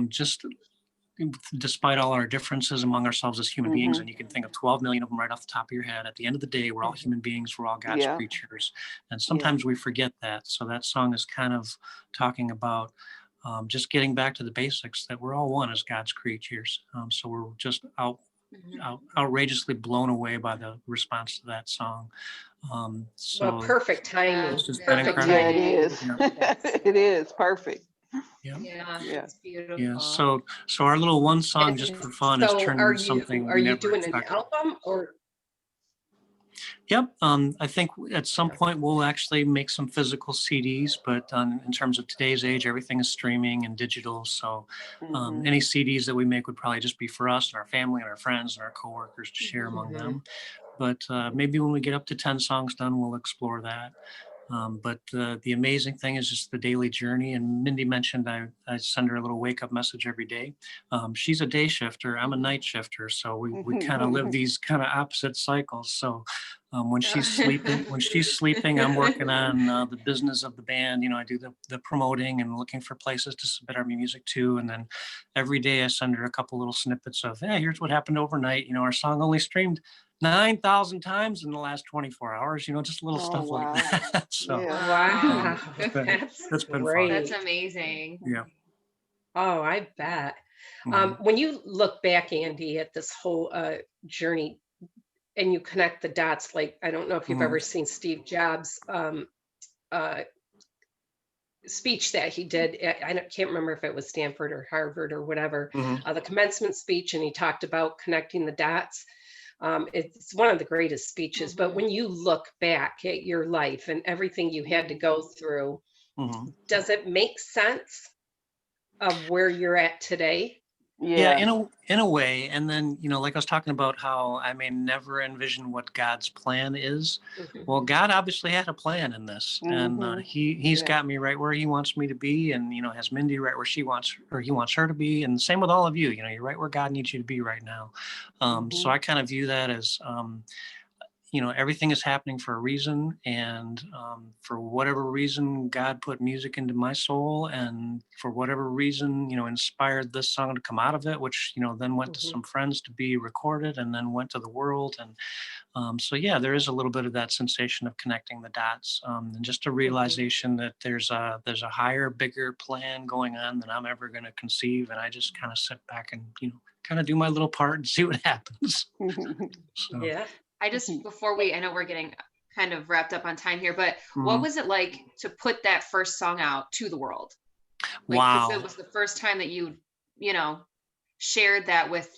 just despite all our differences among ourselves as human beings, and you can think of 12 million of them right off the top of your head, at the end of the day, we're all human beings, we're all God's creatures. And sometimes we forget that. So that song is kind of talking about just getting back to the basics, that we're all one as God's creatures. So we're just outrageously blown away by the response to that song. So perfect timing. Perfect timing. Yeah, it is. It is perfect. Yeah, it's beautiful. Yeah. So our little one song just for fun has turned into something. Are you doing an album or? Yep. I think at some point we'll actually make some physical CDs, but in terms of today's age, everything is streaming and digital. So any CDs that we make would probably just be for us and our family and our friends and our coworkers to share among them. But maybe when we get up to 10 songs done, we'll explore that. But the amazing thing is just the daily journey. And Mindy mentioned I send her a little wake up message every day. She's a day shifter. I'm a night shifter. So we kind of live these kind of opposite cycles. So when she's sleeping, I'm working on the business of the band. I do the promoting and looking for places to submit our music to. And then every day I send her a couple little snippets of, hey, here's what happened overnight. Our song only streamed 9,000 times in the last 24 hours, just little stuff like that. So, wow. That's been great. fun. That's amazing. Yeah. Oh, I bet. When you look back, Andy, at this whole journey and you connect the dots, like, I don't know if you've ever seen Steve Jobs' speech that he did. I can't remember if it was Stanford or Harvard or whatever, the commencement speech, and he talked about connecting the dots. It's one of the greatest speeches, but when you look back at your life and everything you had to go through, does it make sense of where you're at today? Yeah, in a way. And then, like I was talking about how I may never envision what God's plan is. Well, God obviously had a plan in this, and he's got me right where he wants me to be, and has Mindy right where he wants her to be, and same with all of you. You're right where God needs you to be right now. So I kind of view that as everything is happening for a reason, and for whatever reason, God put music into my soul, and for whatever reason, inspired this song to come out of it, which, then went to some friends to be recorded, and then went to the world. And so, yeah, there is a little bit of that sensation of connecting the dots, and just a realization that there's a higher, bigger plan going on than I'm ever going to conceive. And I just kind of sit back and, kind of do my little part and see what happens. So. Yeah. I just, I know we're getting kind of wrapped up on time here, but what was it like to put that first song out to the world? Like, 'cause it was the first time that you know, shared that with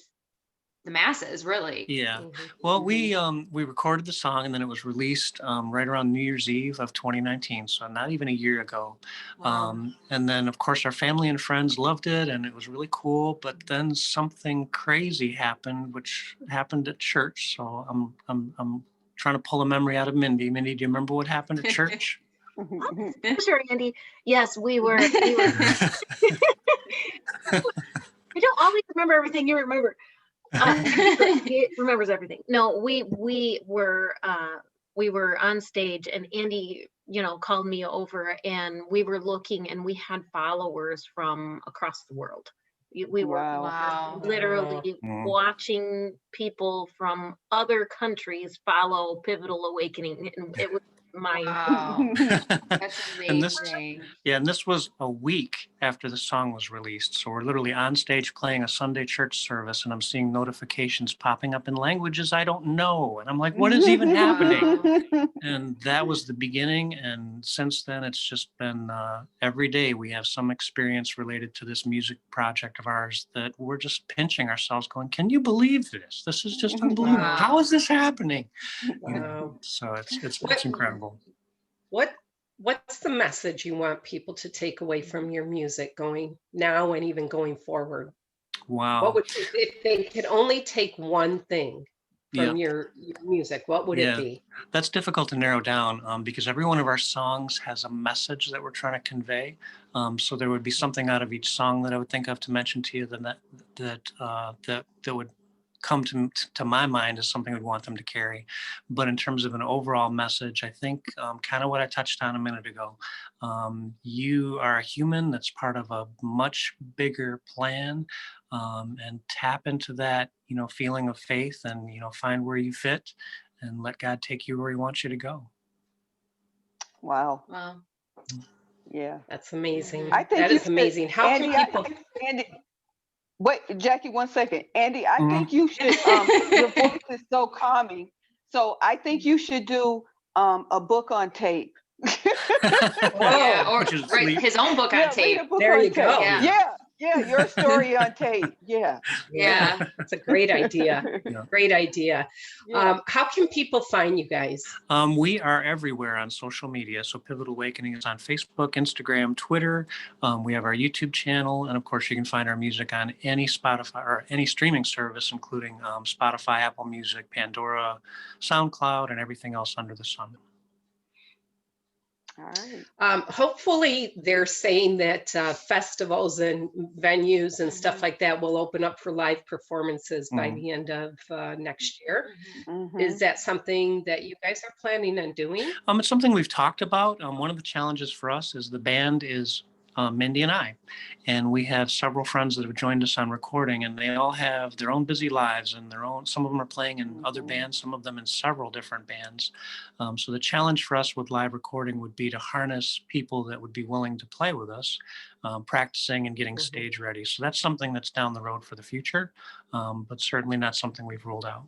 the masses, really. Yeah. Well, we recorded the song and then it was released right around New Year's Eve of 2019, so not even a year ago. Wow. And then of course our family and friends loved it and it was really cool, but then something crazy happened, which happened at church. So I'm trying to pull a memory out of Mindy. Mindy, do you remember what happened at church? Sure, Andy. Yes, we were. I don't always remember everything you remember. He remembers everything. No, we were on stage and Andy, called me over and we were looking and we had followers from across the world. We were literally watching people from other countries follow Pivotal Awakening, and it was That's amazing. And this was a week after the song was released. So we're literally on stage playing a Sunday church service and I'm seeing notifications popping up in languages I don't know. And I'm like, what is even happening? And that was the beginning. And since then, it's just been every day we have some experience related to this music project of ours that we're just pinching ourselves going, can you believe this? This is just unbelievable. Wow. How is this happening? Wow. So it's incredible. What's the message you want people to take away from your music going now and even going forward? Wow. What would, if they could only take one thing from your music, what would it be? That's difficult to narrow down because every one of our songs has a message that we're trying to convey. So there would be something out of each song that I would think of to mention to you that would come to my mind as something we'd want them to carry. But in terms of an overall message, I think kind of what I touched on a minute ago. You are a human that's part of a much bigger plan, and tap into that, feeling of faith and, find where you fit and let God take you where he wants you to go. Wow. Wow. Yeah. That's amazing. I think that is amazing. How Andy, can people... Andy, wait, Jackie, 1 second. Andy, I think you should, your voice is so calming. So I think you should do a book on tape. Yeah, or his own book on tape. There you go. Yeah, your story on tape. Yeah. That's a great idea. Great idea. How can people find you guys? We are everywhere on social media. So Pivotal Awakening is on Facebook, Instagram, Twitter. We have our YouTube channel. And of course, you can find our music on any Spotify or any streaming service, including Spotify, Apple Music, Pandora, SoundCloud, and everything else under the sun. All right. Hopefully they're saying that festivals and venues and stuff like that will open up for live performances by the end of next year. Is that something that you guys are planning on doing? It's something we've talked about. One of the challenges for us is the band is Mindy and I, and we have several friends that have joined us on recording, and they all have their own busy lives and their own, some of them are playing in other bands, some of them in several different bands. So the challenge for us with live recording would be to harness people that would be willing to play with us, practicing and getting stage ready. So that's something that's down the road for the future, but certainly not something we've ruled out.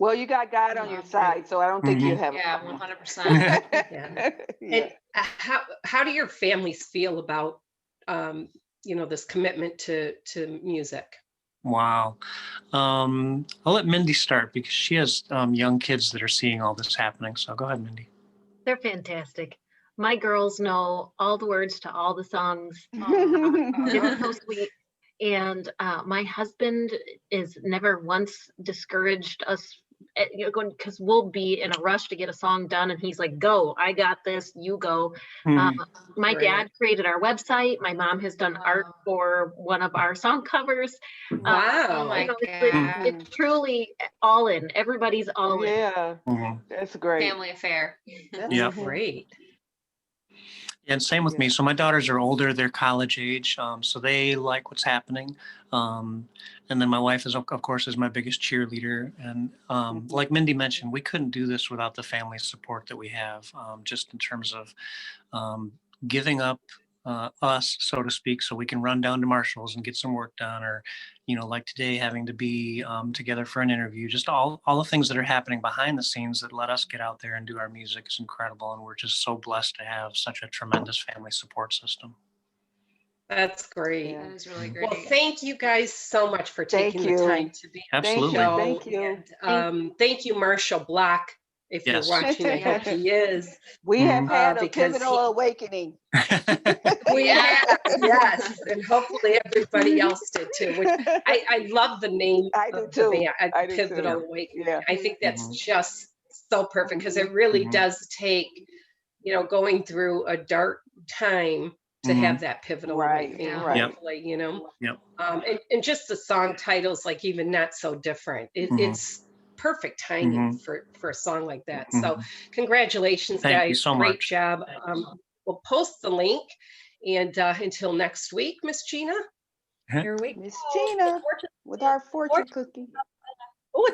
Well, you got God on your side, so I don't think you have a problem. 100%. And how do your families feel about this commitment to music? Wow. I'll let Mindy start because she has young kids that are seeing all this happening. So go ahead, Mindy. They're fantastic. My girls know all the words to all the songs. It's so sweet. And my husband is never once discouraged us, because we'll be in a rush to get a song done, and he's like, "Go! I got this. You go." My dad created our website. My mom has done art for one of our song covers. Wow! It's truly all in. Everybody's all in. Yeah, that's great. Family affair. That's great. And same with me. So my daughters are older, they're college age, so they like what's happening. And then my wife is, of course, is my biggest cheerleader. And like Mindy mentioned, we couldn't do this without the family support that we have, just in terms of giving up us, so to speak, so we can run down to Marshall's and get some work done, or, like today, having to be together for an interview. Just all the things that are happening behind the scenes that let us get out there and do our music is incredible. And we're just so blessed to have such a tremendous family support system. That's great. That is really great. Well, thank you guys so much for taking the time to be on the Absolutely. show. Thank you. And, thank you, Marshall Block. If Yes. you're watching, I hope he is. We have had a because pivotal awakening. We have, yes, and hopefully everybody else did too. Which I love the name I do of the too. band, I do Pivotal too. Awakening. Yeah. I think that's just so perfect because it really does take, going through a dark time to have that pivotal awakening. Right. Hopefully, Yep. And just the song titles, like even Not So Different. It's perfect timing for a song like that. So congratulations, Thank guys. you so Great much. job. We'll post the link. And until next week, Miss Gina. Here we go. Miss Gina with our fortune cookie. Oh,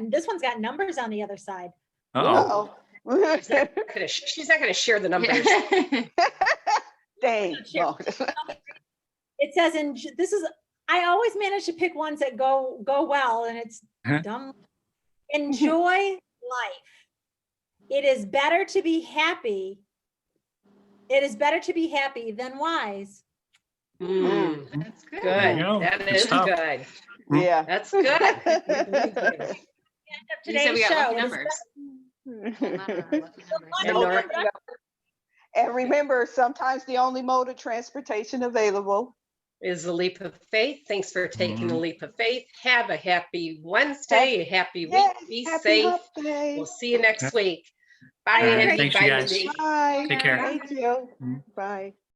this one's got numbers on the other side. Uh-oh. She's not going to share the numbers. Dang. No. It says, I always manage to pick ones that go well, and it's dumb. Enjoy life. It is better to be happy. It is better to be happy than wise. That's good. That is good. Yeah. That's good. Today's we got show. lucky numbers. And remember, sometimes the only mode of transportation available is a leap of faith. Thanks for taking a leap of faith. Have a happy Wednesday, a happy week. Be safe. We'll see you next week. Bye, Andy. Thanks, Bye, you guys. Mindy. Bye. Take care. Thank you. Bye.